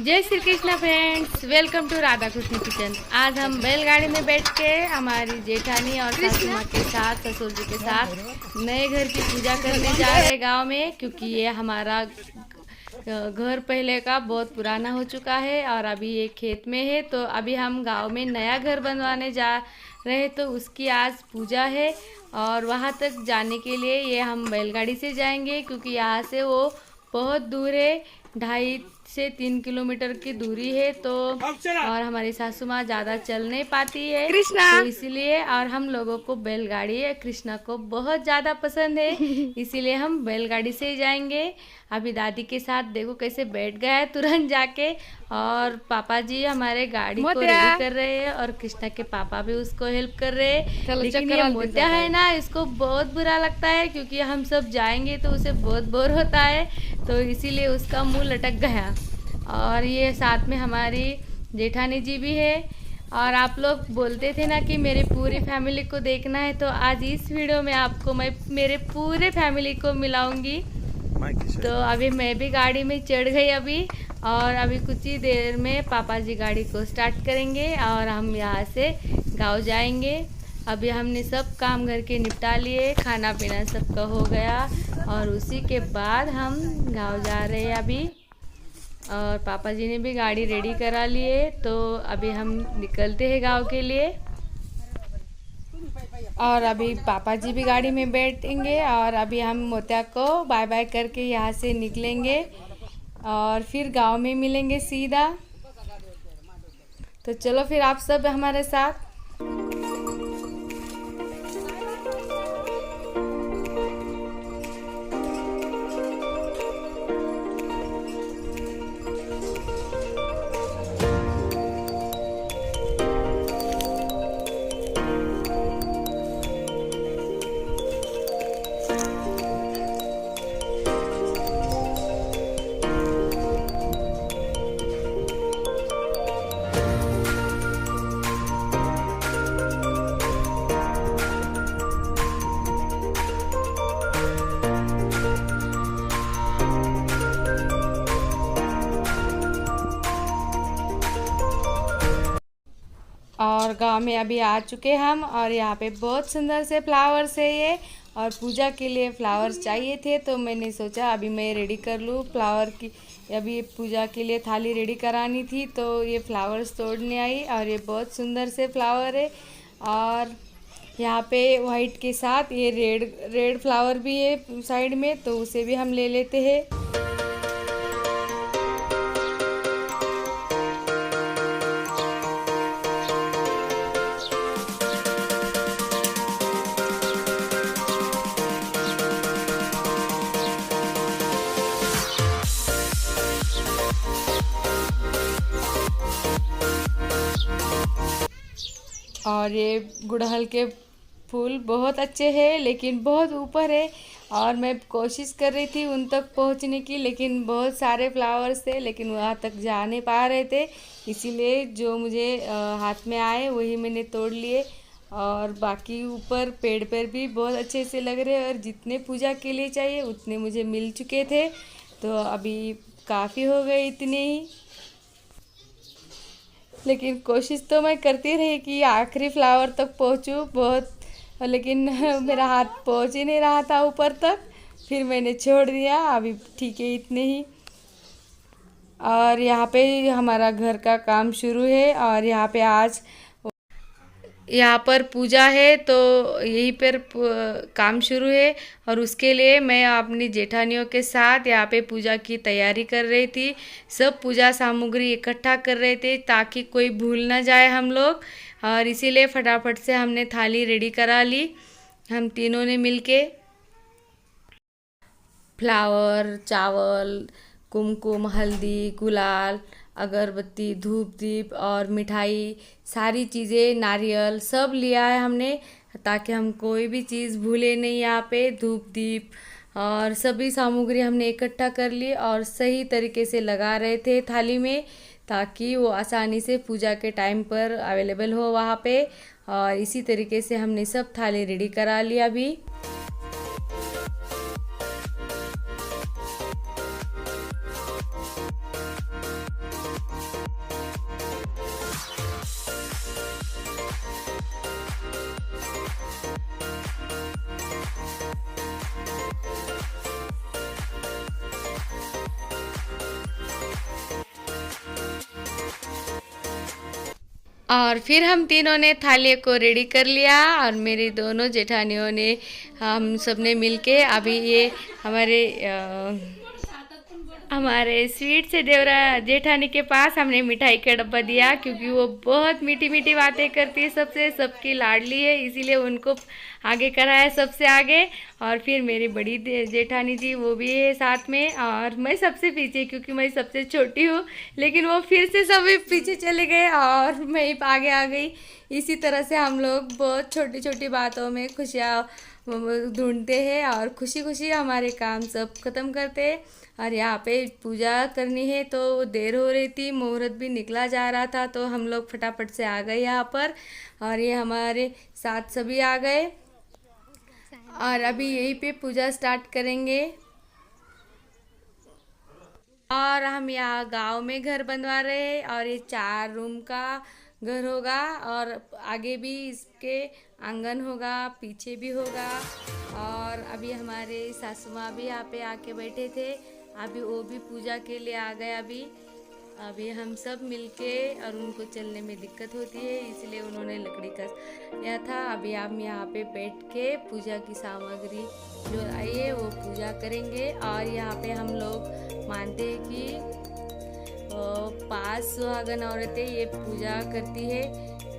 जय Shri Krishna friends, welcome to Radha Krishna kitchen. आज हम बैलगाड़ी में बैठ के हमारी जेठानी और सासू माँ के साथ, ससुर जी के साथ नए घर की पूजा करने जा रहे हैं गांव में, क्योंकि ये हमारा घर पहले का बहुत पुराना हो चुका है और अभी ये खेत में है। तो अभी हम गांव में नया घर बनवाने जा रहे हैं, तो उसकी आज पूजा है और वहां तक जाने के लिए ये हम बैलगाड़ी से जाएंगे, क्योंकि यहाँ से वो बहुत दूर है, 2.5 से 3 किलोमीटर की दूरी है। तो और हमारी सासू माँ ज़्यादा चल नहीं पाती है, तो इसीलिए, और हम लोगों को बैलगाड़ी है, कृष्णा को बहुत ज़्यादा पसंद है, इसीलिए हम बैलगाड़ी से ही जाएंगे। अभी दादी के साथ देखो कैसे बैठ गया है तुरंत जाके, और पापा जी हमारे गाड़ी को रेडी कर रहे हैं और कृष्णा के पापा भी उसको हेल्प कर रहे हैं। लेकिन ये मोतिया है ना, इसको बहुत बुरा लगता है, क्योंकि हम सब जाएंगे तो उसे बहुत बोर होता है, तो इसीलिए उसका मुंह लटक गया। और ये साथ में हमारी जेठानी जी भी है। और आप लोग बोलते थे ना कि मेरी पूरी फैमिली को देखना है, तो आज इस वीडियो में आपको मैं मेरे पूरे फैमिली को मिलाऊंगी। तो अभी मैं भी गाड़ी में चढ़ गई अभी, और अभी कुछ ही देर में पापा जी गाड़ी को स्टार्ट करेंगे और हम यहाँ से गांव जाएंगे। अभी हमने सब काम घर के निपटा लिए, खाना पीना सबका हो गया, और उसी के बाद हम गांव जा रहे हैं अभी। और पापा जी ने भी गाड़ी रेडी करा लिए, तो अभी हम निकलते हैं गांव के लिए। और अभी पापा जी भी गाड़ी में बैठेंगे और अभी हम मोतिया को बाय बाय करके यहाँ से निकलेंगे और फिर गांव में मिलेंगे सीधा। तो चलो फिर आप सब हमारे साथ। और गांव में अभी आ चुके हम, और यहाँ पे बहुत सुंदर से फ्लावर्स है ये, और पूजा के लिए फ्लावर्स चाहिए थे, तो मैंने सोचा अभी मैं रेडी कर लूँ फ्लावर की। अभी पूजा के लिए थाली रेडी करानी थी, तो ये फ्लावर्स तोड़ने आई, और ये बहुत सुंदर से फ्लावर है। और यहाँ पे वाइट के साथ ये रेड फ्लावर भी है साइड में, तो उसे भी हम ले लेते हैं। और ये गुड़हल के फूल बहुत अच्छे हैं, लेकिन बहुत ऊपर है, और मैं कोशिश कर रही थी उन तक पहुंचने की, लेकिन बहुत सारे फ्लावर्स थे, लेकिन वहाँ तक जा नहीं पा रहे थे, इसीलिए जो मुझे हाथ में आए वही मैंने तोड़ लिए। और बाकी ऊपर पेड़ पर भी बहुत अच्छे से लग रहे हैं, और जितने पूजा के लिए चाहिए उतने मुझे मिल चुके थे, तो अभी काफ़ी हो गए इतने ही। लेकिन कोशिश तो मैं करती रही कि आखिरी फ्लावर तक पहुंचूं बहुत, लेकिन मेरा हाथ पहुंच ही नहीं रहा था ऊपर तक, फिर मैंने छोड़ दिया। अभी ठीक है इतने ही। और यहाँ पे हमारा घर का काम शुरू है, और यहाँ पर पूजा है, तो यहीं पर काम शुरू है, और उसके लिए मैं अपनी जेठानियों के साथ यहाँ पे पूजा की तैयारी कर रही थी। सब पूजा सामग्री इकट्ठा कर रहे थे ताकि कोई भूल ना जाए हम लोग, और इसीलिए फटाफट से हमने थाली रेडी करा ली हम तीनों ने मिलके। फ्लावर, चावल, कुमकुम, हल्दी, गुलाल, अगरबत्ती, धूप दीप और मिठाई, सारी चीज़ें, नारियल सब लिया है हमने, ताकि हम कोई भी चीज़ भूले नहीं। यहाँ पे धूप दीप और सभी सामग्री हमने इकट्ठा कर ली और सही तरीके से लगा रहे थे थाली में, ताकि वो आसानी से पूजा के टाइम पर अवेलेबल हो वहाँ पे। और इसी तरीके से हमने सब थाली रेडी करा लिया अभी। और फिर हम तीनों ने थाली को रेडी कर लिया और मेरी दोनों जेठानियों ने हम सब ने मिलके अभी ये हमारे स्वीट से देवरा जेठानी के पास हमने मिठाई का डब्बा दिया, क्योंकि वो बहुत मीठी मीठी बातें करती है सबसे, सबकी लाडली है, इसीलिए उनको आगे कराया सबसे आगे। और फिर मेरी बड़ी जेठानी जी वो भी है साथ में, और मैं सबसे पीछे क्योंकि मैं सबसे छोटी हूँ, लेकिन वो फिर से सभी पीछे चले गए और मैं आगे आ गई। इसी तरह से हम लोग बहुत छोटी छोटी बातों में खुशियाँ ढूंढते हैं और खुशी खुशी हमारे काम सब ख़त्म करते हैं। और यहाँ पे पूजा करनी है तो देर हो रही थी, मुहूर्त भी निकला जा रहा था, तो हम लोग फटाफट से आ गए यहाँ पर और ये हमारे साथ सभी आ गए और अभी यहीं पे पूजा स्टार्ट करेंगे। और हम यहाँ गांव में घर बनवा रहे हैं और ये 4 रूम का घर होगा और आगे भी इसके आंगन होगा, पीछे भी होगा। और अभी हमारे सासू माँ भी यहाँ पे आके बैठे थे, अभी वो भी पूजा के लिए आ गए। अभी हम सब मिलके, और उनको चलने में दिक्कत होती है इसलिए उन्होंने लकड़ी का लिया था। अभी हम यहाँ पे बैठ के पूजा की सामग्री जो आई है वो पूजा करेंगे। और यहाँ पे हम लोग मानते हैं कि 5 सुहागन औरतें ये पूजा करती है,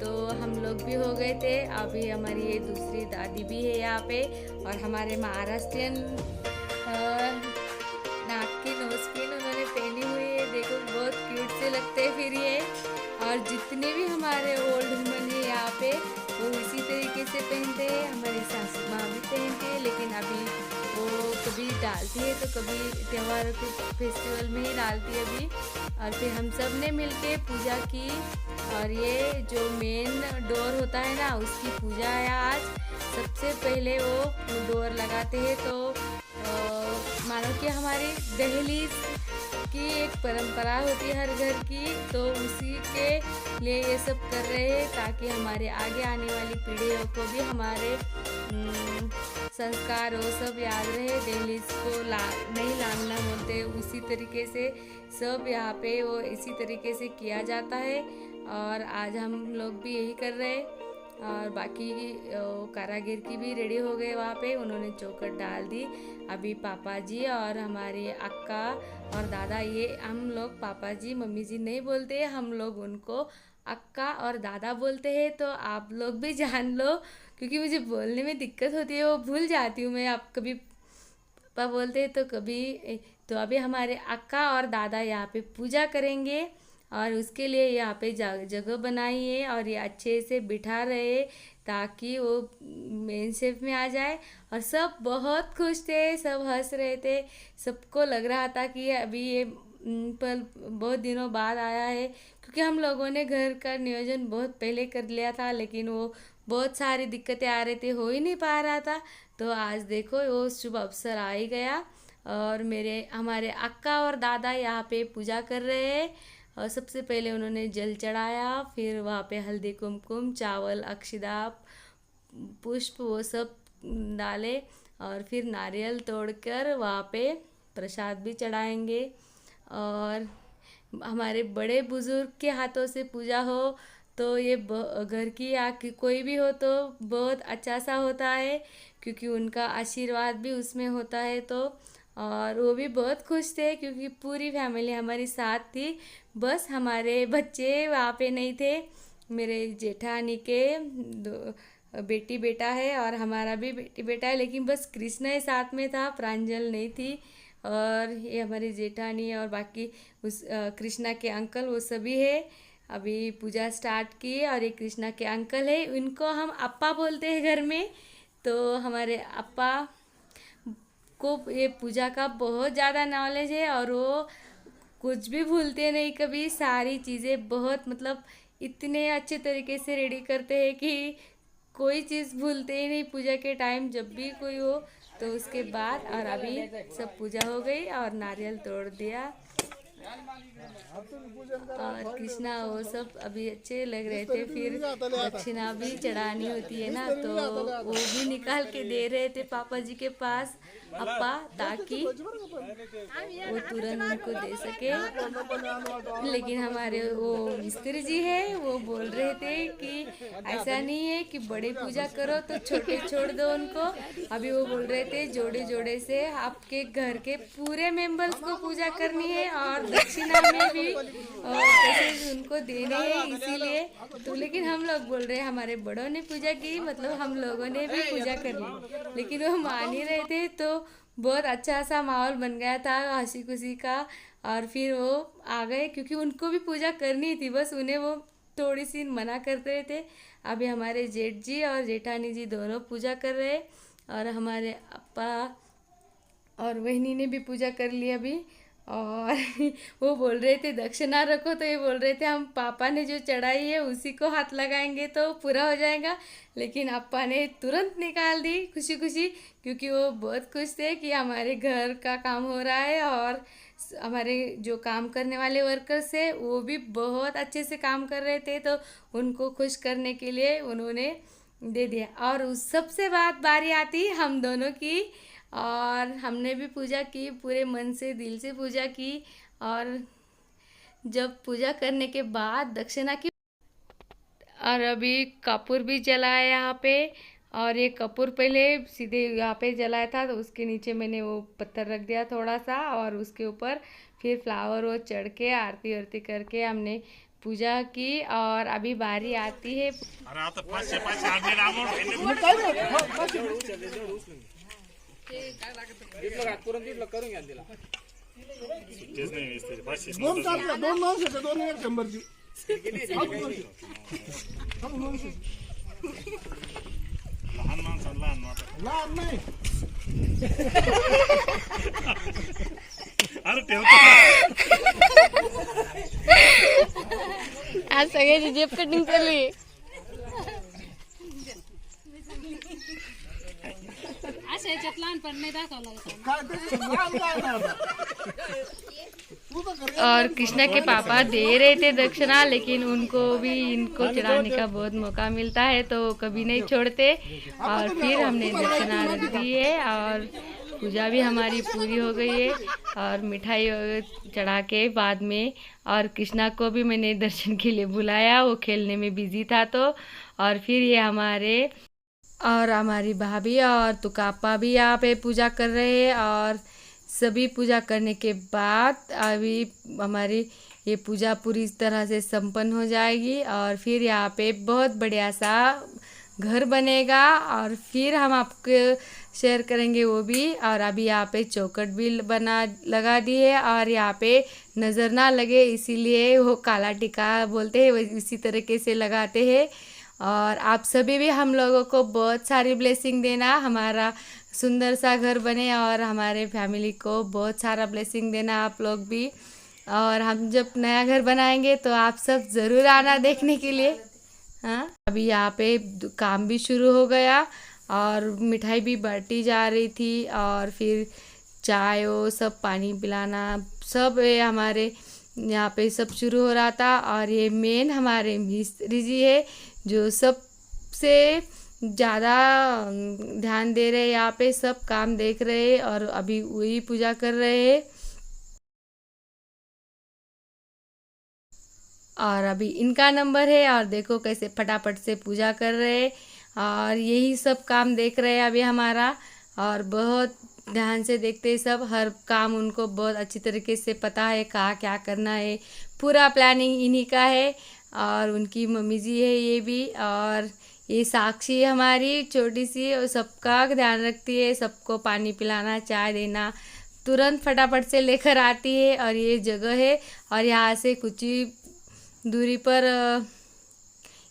तो हम लोग भी हो गए थे। अभी हमारी ये दूसरी दादी भी है यहाँ पे, और हमारे महाराष्ट्रियन नाक की नोजपिन उन्होंने पहनी हुई है, देखो बहुत क्यूट से लगते हैं फिर ये। और जितने भी हमारे ओल्ड वुमन है यहाँ पे वो इसी तरीके से पहनते हैं, हमारी सासू माँ भी पहनती है, लेकिन अभी वो कभी डालती है तो कभी त्योहारों के फेस्टिवल में ही डालती है अभी। और फिर हम सब ने मिलके पूजा की, और ये जो मेन डोर होता है ना उसकी पूजा है आज। सबसे पहले वो डोर लगाते हैं, तो मानो कि हमारी दहलीज की एक परंपरा होती है हर घर की, तो उसी के लिए ये सब कर रहे हैं ताकि हमारे आगे आने वाली पीढ़ियों को भी हमारे संस्कार वो सब याद रहे। दहलीज को नहीं लांगना बोलते, उसी तरीके से सब यहाँ पे वो इसी तरीके से किया जाता है, और आज हम लोग भी यही कर रहे हैं। और बाकी कारागिर की भी रेडी हो गए वहाँ पे, उन्होंने चौखट डाल दी। अभी पापा जी और हमारे अक्का और दादा, ये हम लोग पापा जी मम्मी जी नहीं बोलते, हम लोग उनको अक्का और दादा बोलते हैं, तो आप लोग भी जान लो, क्योंकि मुझे बोलने में दिक्कत होती है, वो भूल जाती हूँ मैं। आप कभी पापा बोलते हैं तो कभी, तो अभी हमारे अक्का और दादा यहाँ पे पूजा करेंगे, और उसके लिए यहाँ पे जगह बनाई है और ये अच्छे से बिठा रहे ताकि वो मेन शेप में आ जाए। और सब बहुत खुश थे, सब हंस रहे थे, सबको लग रहा था कि अभी ये पल बहुत दिनों बाद आया है, क्योंकि हम लोगों ने घर का नियोजन बहुत पहले कर लिया था, लेकिन वो बहुत सारी दिक्कतें आ रही थी, हो ही नहीं पा रहा था। तो आज देखो वो शुभ अवसर आ ही गया, और हमारे अक्का और दादा यहाँ पे पूजा कर रहे हैं। और सबसे पहले उन्होंने जल चढ़ाया, फिर वहाँ पे हल्दी कुमकुम, चावल, अक्षदा, पुष्प वो सब डाले, और फिर नारियल तोड़कर वहाँ पे प्रसाद भी चढ़ाएंगे। और हमारे बड़े बुजुर्ग के हाथों से पूजा हो तो ये घर की या कोई भी हो तो बहुत अच्छा सा होता है, क्योंकि उनका आशीर्वाद भी उसमें होता है। तो और वो भी बहुत खुश थे क्योंकि पूरी फैमिली हमारी साथ थी, बस हमारे बच्चे वहाँ पे नहीं थे। मेरे जेठानी के बेटी बेटा है और हमारा भी बेटी बेटा है, लेकिन बस कृष्णा ही साथ में था, प्रांजल नहीं थी। और ये हमारी जेठानी और बाकी उस कृष्णा के अंकल वो सभी है। अभी पूजा स्टार्ट की, और ये कृष्णा के अंकल है, इनको हम अप्पा बोलते हैं घर में। तो हमारे अप्पा को ये पूजा का बहुत ज़्यादा नॉलेज है, और वो कुछ भी भूलते नहीं कभी, सारी चीज़ें बहुत मतलब इतने अच्छे तरीके से रेडी करते हैं कि कोई चीज़ भूलते ही नहीं पूजा के टाइम, जब भी कोई हो तो उसके बाद। और अभी सब पूजा हो गई और नारियल तोड़ दिया, और कृष्णा वो सब अभी अच्छे लग रहे थे। फिर दक्षिणा भी चढ़ानी होती है ना, तो वो भी निकाल के दे रहे थे पापा जी के पास अप्पा, ताकि वो तुरंत उनको दे सके। लेकिन हमारे वो मिस्त्री जी है वो बोल रहे थे कि ऐसा नहीं है कि बड़े पूजा करो तो छोटे छोड़ दो उनको। अभी वो बोल रहे थे जोड़े जोड़े से आपके घर के पूरे मेंबर्स को पूजा करनी है और दक्षिणा में भी पैसे उनको देने हैं, इसीलिए तो। लेकिन हम लोग बोल रहे हैं हमारे बड़ों ने पूजा की, मतलब हम लोगों ने भी पूजा कर ली। लेकिन वो मान ही रहे थे, तो बहुत अच्छा सा माहौल बन गया था हंसी खुशी का। और फिर वो आ गए क्योंकि उनको भी पूजा करनी थी, बस उन्हें वो थोड़ी सी मना करते रहे थे। अभी हमारे जेठ जी और जेठानी जी दोनों पूजा कर रहे, और हमारे अप्पा और वहनी ने भी पूजा कर ली अभी। और वो बोल रहे थे दक्षिणा रखो, तो ये बोल रहे थे हम पापा ने जो चढ़ाई है उसी को हाथ लगाएंगे तो पूरा हो जाएगा। लेकिन अप्पा ने तुरंत निकाल दी खुशी खुशी, क्योंकि वो बहुत खुश थे कि हमारे घर का काम हो रहा है। और हमारे जो काम करने वाले वर्कर्स है वो भी बहुत अच्छे से काम कर रहे थे, तो उनको खुश करने के लिए उन्होंने दे दिया। और उस सबसे बारी आती हम दोनों की, और हमने भी पूजा की, पूरे मन से दिल से पूजा की। और जब पूजा करने के बाद दक्षिणा की, और अभी कपूर भी जलाया यहाँ पे। और ये कपूर पहले सीधे यहाँ पे जलाया था, तो उसके नीचे मैंने वो पत्थर रख दिया थोड़ा सा, और उसके ऊपर फिर फ्लावर वो चढ़ के आरती वारती करके हमने पूजा की। और अभी बारी आती है आज सगळ्याची जेब कटिंग चालली। और कृष्णा के पापा दे रहे थे दक्षिणा, लेकिन उनको भी इनको चढ़ाने का बहुत मौका मिलता है तो कभी नहीं छोड़ते। और फिर हमने दक्षिणा रख दी है, और पूजा भी हमारी पूरी हो गई है। और मिठाई चढ़ा के बाद में, और कृष्णा को भी मैंने दर्शन के लिए बुलाया, वो खेलने में बिजी था तो। और फिर ये हमारी भाभी और तुकापा भी यहाँ पे पूजा कर रहे हैं। और सभी पूजा करने के बाद अभी हमारी ये पूजा पूरी तरह से संपन्न हो जाएगी, और फिर यहाँ पे बहुत बढ़िया सा घर बनेगा, और फिर हम आपको शेयर करेंगे वो भी। और अभी यहाँ पे चौखट भी लगा दी है, और यहाँ पे नज़र ना लगे इसीलिए वो काला टिका बोलते हैं, इसी तरीके से लगाते हैं। और आप सभी भी हम लोगों को बहुत सारी ब्लेसिंग देना, हमारा सुंदर सा घर बने, और हमारे फैमिली को बहुत सारा ब्लेसिंग देना आप लोग भी। और हम जब नया घर बनाएंगे तो आप सब ज़रूर आना देखने के लिए। हाँ, अभी यहाँ पे काम भी शुरू हो गया, और मिठाई भी बांटी जा रही थी, और फिर चाय वो सब पानी पिलाना सब हमारे यहाँ पे सब शुरू हो रहा था। और ये मेन हमारे मिस्त्री जी है जो सबसे ज़्यादा ध्यान दे रहे हैं, यहाँ पे सब काम देख रहे हैं, और अभी वही पूजा कर रहे हैं। और अभी इनका नंबर है, और देखो कैसे फटाफट से पूजा कर रहे हैं, और यही सब काम देख रहे हैं अभी हमारा। और बहुत ध्यान से देखते हैं सब, हर काम उनको बहुत अच्छी तरीके से पता है कहाँ क्या करना है, पूरा प्लानिंग इन्हीं का है। और उनकी मम्मी जी है ये भी, और ये साक्षी हमारी छोटी सी, सबका ध्यान रखती है, सबको पानी पिलाना चाय देना तुरंत फटाफट से लेकर आती है। और ये जगह है, और यहाँ से कुछ ही दूरी पर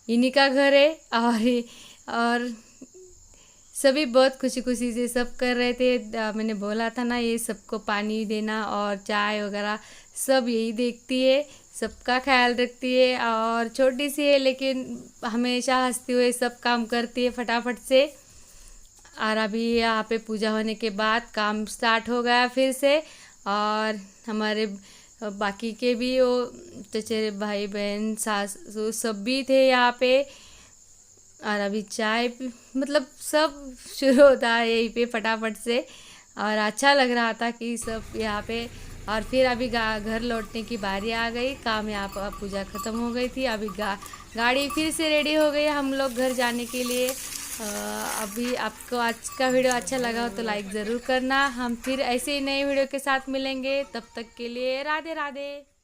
इन्हीं का घर है। और सभी बहुत खुशी खुशी से सब कर रहे थे। मैंने बोला था ना, ये सबको पानी देना और चाय वगैरह सब यही देखती है, सबका ख्याल रखती है, और छोटी सी है लेकिन हमेशा हंसते हुए सब काम करती है फटाफट से। और अभी यहाँ पे पूजा होने के बाद काम स्टार्ट हो गया फिर से, और हमारे बाकी के भी वो चचेरे भाई बहन सास सब भी थे यहाँ पे। और अभी चाय मतलब सब शुरू होता है यहीं पे फटाफट से, और अच्छा लग रहा था कि सब यहाँ पे। और फिर अभी घर लौटने की बारी आ गई, काम यहाँ पर पूजा ख़त्म हो गई थी। अभी गाड़ी फिर से रेडी हो गई हम लोग घर जाने के लिए। अभी आपको आज का वीडियो अच्छा लगा हो तो लाइक ज़रूर करना। हम फिर ऐसे ही नए वीडियो के साथ मिलेंगे, तब तक के लिए राधे राधे।